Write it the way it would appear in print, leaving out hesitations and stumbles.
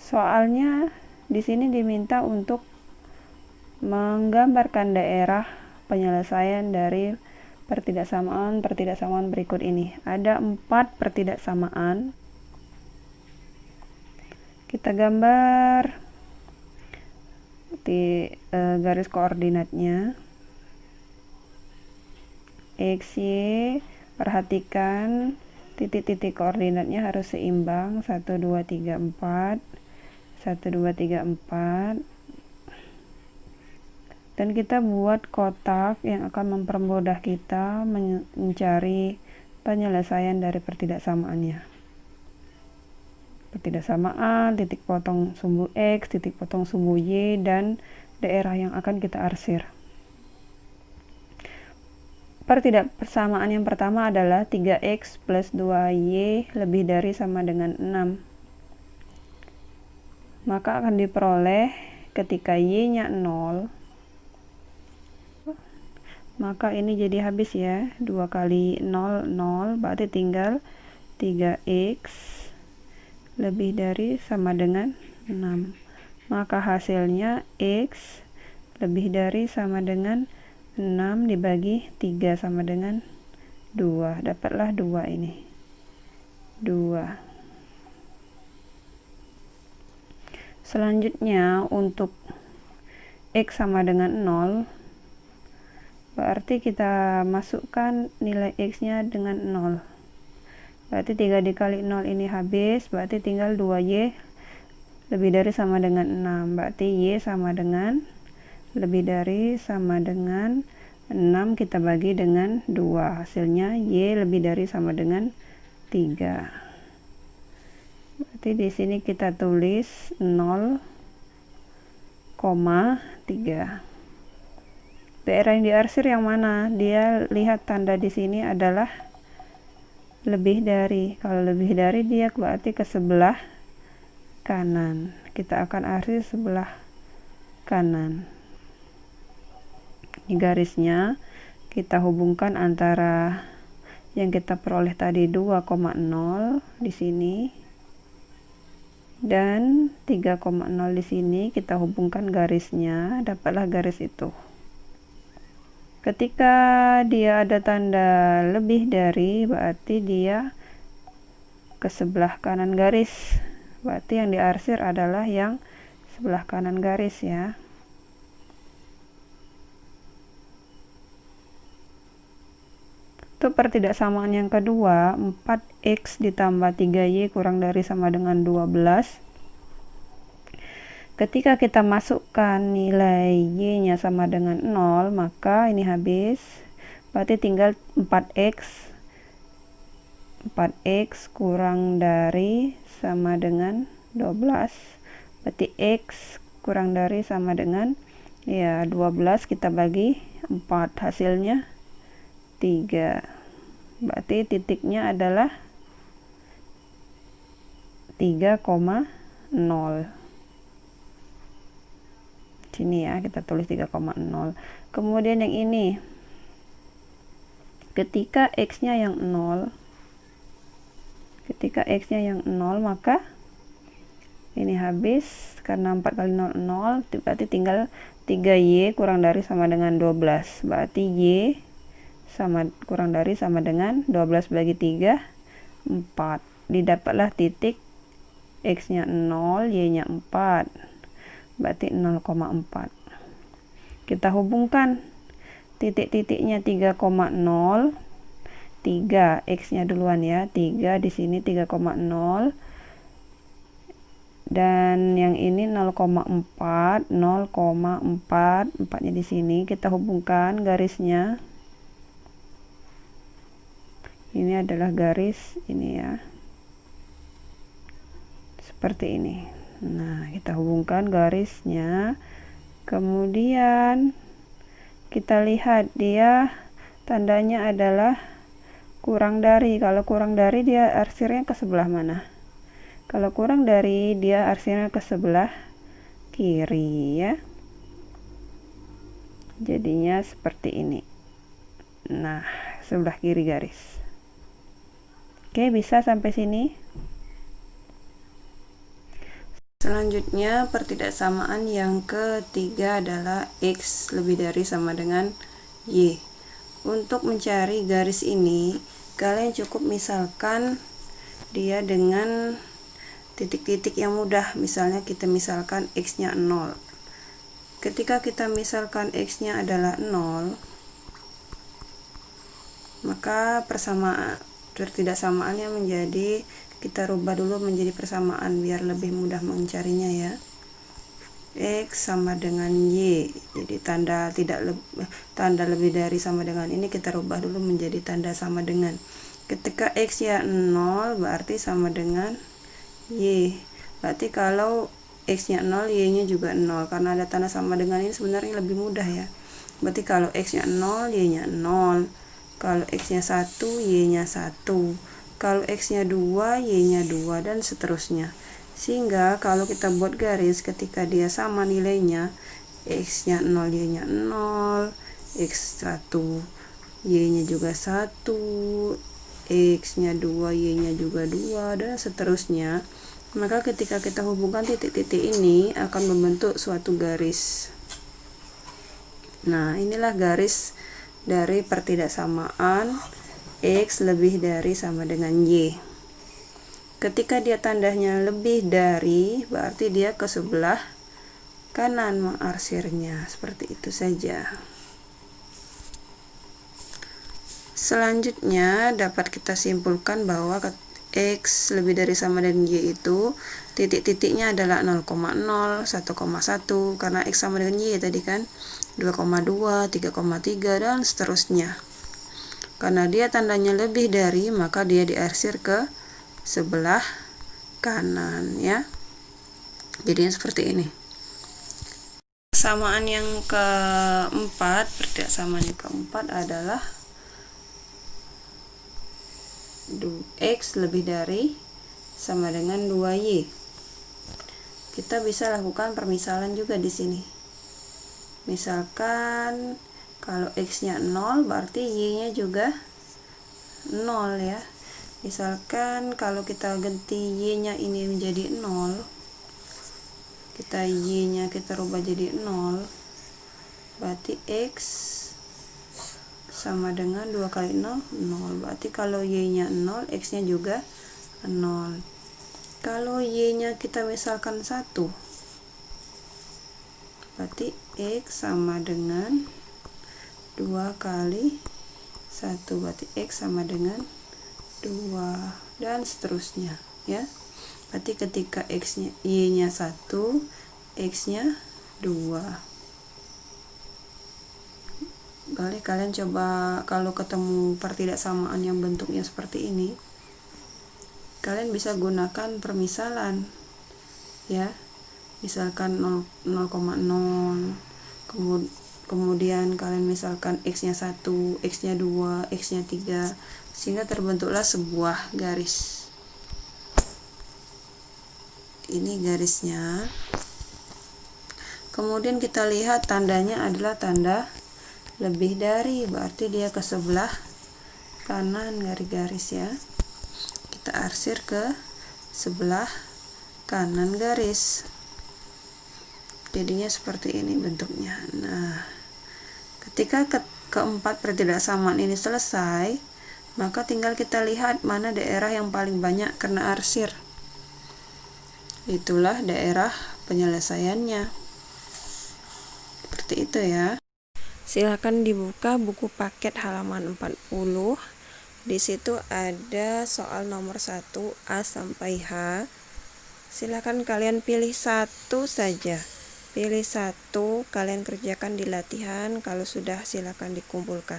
Soalnya di sini diminta untuk menggambarkan daerah penyelesaian dari pertidaksamaan berikut ini. Ada 4 pertidaksamaan. Kita gambar di garis koordinatnya. X, Y, perhatikan titik-titik koordinatnya harus seimbang, 1, 2, 3, 4, 1, 2, 3, 4. Dan kita buat kotak yang akan mempermudah kita mencari penyelesaian dari pertidaksamaannya. Pertidaksamaan, titik potong sumbu X, titik potong sumbu Y, dan daerah yang akan kita arsir. Pertidaksamaan yang pertama adalah 3X plus 2Y lebih dari sama dengan 6. Maka akan diperoleh ketika Y-nya 0, maka ini jadi habis ya, 2 kali 0, 0, berarti tinggal 3X lebih dari sama dengan 6. Maka hasilnya X lebih dari sama dengan 6 dibagi 3 sama dengan 2. Dapatlah 2 ini. 2. Selanjutnya untuk X sama dengan 0, berarti kita masukkan nilai X-nya dengan 0. Berarti 3 dikali 0 ini habis, berarti tinggal 2Y lebih dari sama dengan 6. Berarti Y sama dengan lebih dari sama dengan 6 kita bagi dengan 2. Hasilnya Y lebih dari sama dengan 3. Berarti di sini kita tulis 0,3. Daerah yang diarsir yang mana? Dia lihat tanda di sini adalah lebih dari. Kalau lebih dari dia berarti ke sebelah kanan. Kita akan arsir sebelah kanan. Di garisnya kita hubungkan antara yang kita peroleh tadi 2,0 di sini dan 3,0 di sini, kita hubungkan garisnya, dapatlah garis itu. Ketika dia ada tanda lebih dari, berarti dia ke sebelah kanan garis. Berarti yang diarsir adalah yang sebelah kanan garis ya. Untuk pertidaksamaan yang kedua, 4X ditambah 3Y kurang dari sama dengan 12. Ketika kita masukkan nilai Y-nya sama dengan 0, maka ini habis. Berarti tinggal 4X. 4X kurang dari sama dengan 12. Berarti X kurang dari sama dengan ya 12 kita bagi 4. Hasilnya 3. Berarti titiknya adalah 3,0. Sini ya, kita tulis 3,0. Kemudian yang ini, ketika X-nya yang 0, maka ini habis, karena 4 kali 0, 0, berarti tinggal 3Y kurang dari sama dengan 12. Berarti Y kurang dari sama dengan 12 bagi 3, 4. Didapatlah titik X-nya 0, Y-nya 4. Berarti 0,4. Kita hubungkan titik-titiknya 3,0, 3 X-nya duluan ya, 3 di sini 3,0, dan yang ini 0,4, 0,4, 4-nya di sini. Kita hubungkan garisnya. Ini adalah garis ini ya, seperti ini. Nah, kita hubungkan garisnya. Kemudian kita lihat dia tandanya adalah kurang dari. Kalau kurang dari dia arsirnya ke sebelah mana? Kalau kurang dari dia arsirnya ke sebelah kiri ya. Jadinya seperti ini. Nah, sebelah kiri garis. Oke, bisa sampai sini. Selanjutnya, pertidaksamaan yang ketiga adalah X lebih dari sama dengan Y. Untuk mencari garis ini, kalian cukup misalkan dia dengan titik-titik yang mudah. Misalnya kita misalkan X-nya 0. Ketika kita misalkan X-nya adalah 0, maka pertidaksamaannya menjadi, kita rubah dulu menjadi persamaan biar lebih mudah mencarinya ya. X sama dengan Y, jadi tanda lebih dari sama dengan ini kita rubah dulu menjadi tanda sama dengan. Ketika X ya 0 berarti sama dengan Y, berarti kalau X nya 0 Y nya juga 0, karena ada tanda sama dengan ini sebenarnya lebih mudah ya. Berarti kalau X nya 0 Y nya 0, kalau X nya 1 Y nya 1, kalau X nya 2 Y nya 2, dan seterusnya. Sehingga kalau kita buat garis ketika dia sama nilainya, X nya 0 Y nya 0, X 1 Y nya juga 1, X nya 2 Y nya juga 2, dan seterusnya, maka ketika kita hubungkan titik-titik ini akan membentuk suatu garis. Nah, inilah garis dari pertidaksamaan X lebih dari sama dengan Y. Ketika dia tandanya lebih dari, berarti dia ke sebelah kanan mengarsirnya. Seperti itu saja. Selanjutnya dapat kita simpulkan bahwa X lebih dari sama dengan Y itu titik-titiknya adalah 0,0, 1,1, karena X sama dengan Y tadi kan, 2,2, 3,3, dan seterusnya. Karena dia tandanya lebih dari, maka dia diarsir ke sebelah kanan ya. Jadinya seperti ini. Persamaan yang keempat, persamaan yang keempat adalah X lebih dari sama dengan 2Y. Kita bisa lakukan permisalan juga di sini. Misalkan kalau X-nya 0 berarti Y-nya juga 0 ya. Misalkan kalau kita ganti Y-nya ini menjadi 0, kita Y-nya kita rubah jadi 0, berarti X sama dengan 2 kali 0, 0. Berarti kalau Y-nya 0, X-nya juga 0. Kalau Y-nya kita misalkan 1, berarti X sama dengan 2 kali 1, berarti X sama dengan 2, dan seterusnya ya. Berarti ketika X-nya, Y-nya 1, X-nya 2. Boleh kalian coba kalau ketemu pertidaksamaan yang bentuknya seperti ini, kalian bisa gunakan permisalan ya. Misalkan 0,0, kemudian kalian misalkan X-nya 1, X-nya 2, X-nya 3, sehingga terbentuklah sebuah garis. Ini garisnya. Kemudian kita lihat tandanya adalah tanda lebih dari, berarti dia ke sebelah kanan garis ya. Kita arsir ke sebelah kanan garis. Jadinya seperti ini bentuknya. Nah, ketika keempat pertidaksamaan ini selesai, maka tinggal kita lihat mana daerah yang paling banyak kena arsir. Itulah daerah penyelesaiannya. Seperti itu ya. Silakan dibuka buku paket halaman 40. Di situ ada soal nomor 1 A sampai H. Silakan kalian pilih satu saja. Pilih satu, kalian kerjakan di latihan. Kalau sudah, silakan dikumpulkan.